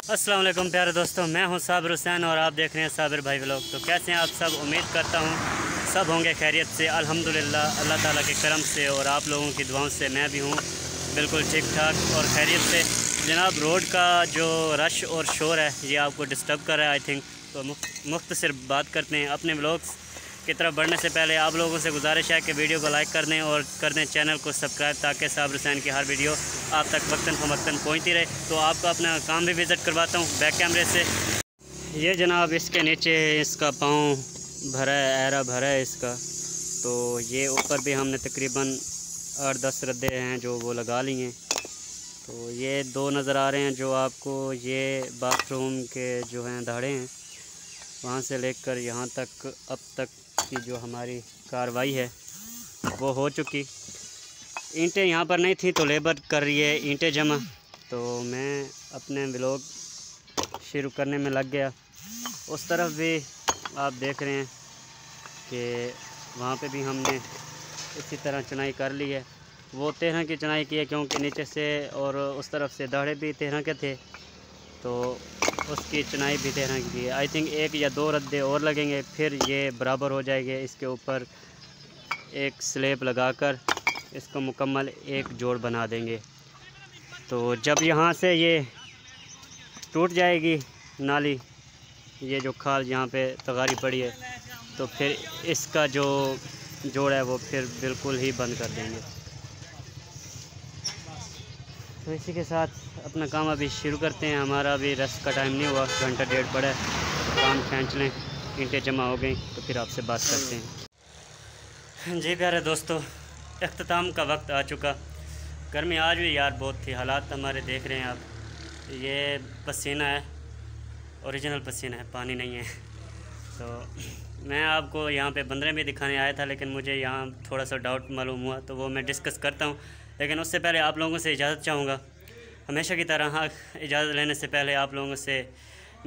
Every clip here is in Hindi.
अस्सलाम वालेकुम प्यारे दोस्तों, मैं हूं साबिर हुसैन और आप देख रहे हैं साबिर भाई व्लॉग। तो कैसे हैं आप सब? उम्मीद करता हूं सब होंगे खैरियत से। अल्हम्दुलिल्लाह अल्लाह ताला के करम से और आप लोगों की दुआओं से मैं भी हूं बिल्कुल ठीक ठाक और खैरियत से। जनाब, रोड का जो रश और शोर है ये आपको डिस्टर्ब कर रहा है आई थिंक। तो मुख्तसर बात करते हैं अपने व्लॉग्स की तरफ बढ़ने से पहले आप लोगों से गुजारिश है कि वीडियो को लाइक कर दें और कर दें चैनल को सब्सक्राइब, ताकि साबिर हुसैन की हर वीडियो आप तक वक्तन फ़वक्तन पहुँचती रहे। तो आपको अपना काम भी विज़िट करवाता हूँ बैक कैमरे से। ये जनाब इसके नीचे इसका पाँव भरा है, ऐरा भरा है इसका। तो ये ऊपर भी हमने तकरीबन 8-10 रद्दे हैं जो वो लगा ली हैं। तो ये दो नज़र आ रहे हैं जो आपको, ये बाथरूम के जो हैं दाढ़े हैं, वहाँ से लेकर यहाँ तक अब तक की जो हमारी कार्रवाई है वो हो चुकी। ईंटें यहाँ पर नहीं थी तो लेबर कर रही है ईंटें जमा। तो मैं अपने व्लॉग शुरू करने में लग गया। उस तरफ भी आप देख रहे हैं कि वहाँ पे भी हमने इसी तरह चुनाई कर ली है। वो 13 की चुनाई की है क्योंकि नीचे से और उस तरफ से दाढ़े भी 13 के थे, तो उसकी चुनाई भी 13 की है। आई थिंक 1 या 2 रद्दे और लगेंगे, फिर ये बराबर हो जाएंगे। इसके ऊपर एक स्लेब लगाकर इसको मुकम्मल एक जोड़ बना देंगे। तो जब यहाँ से ये टूट जाएगी नाली, ये जो खाल यहाँ पे तगारी पड़ी है, तो फिर इसका जो जोड़ है वो फिर बिल्कुल ही बंद कर देंगे। तो इसी के साथ अपना काम अभी शुरू करते हैं। हमारा अभी रेस्ट का टाइम नहीं हुआ, घंटा डेढ़ पड़ा है, तो काम खींच लें, ईंटें जमा हो गई तो फिर आपसे बात करते हैं। जी प्यारे दोस्तों, अख्ताम का वक्त आ चुका। गर्मी आज भी यार बहुत थी, हालात हमारे देख रहे हैं आप। ये पसीना है, ओरिजिनल पसीना है, पानी नहीं है। तो मैं आपको यहाँ पे बंदरें भी दिखाने आया था, लेकिन मुझे यहाँ थोड़ा सा डाउट मालूम हुआ, तो वो मैं डिस्कस करता हूँ। लेकिन उससे पहले आप लोगों से इजाज़त चाहूँगा, हमेशा की तरह। हाँ, इजाज़त लेने से पहले आप लोगों से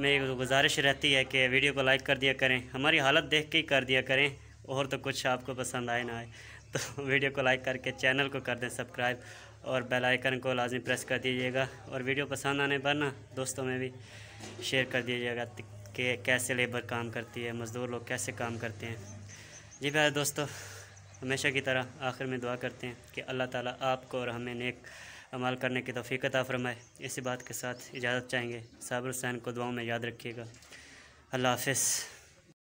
मेरी गुजारिश रहती है कि वीडियो को लाइक कर दिया करें, हमारी हालत देख के ही कर दिया करें, और तो कुछ आपको पसंद आए ना आए। तो वीडियो को लाइक करके चैनल को कर दें सब्सक्राइब और बेल आइकन को लाजमी प्रेस कर दीजिएगा। और वीडियो पसंद आने पर ना दोस्तों में भी शेयर कर दीजिएगा कि कैसे लेबर काम करती है, मज़दूर लोग कैसे काम करते हैं। जी प्यारे दोस्तों, हमेशा की तरह आखिर में दुआ करते हैं कि अल्लाह ताला आपको और हमें नेक अमल करने की तौफीक अता फरमाए। इसी बात के साथ इजाज़त चाहेंगे। साबिर हुसैन को दुआओं में याद रखिएगा। अल्लाह हाफ़िज़।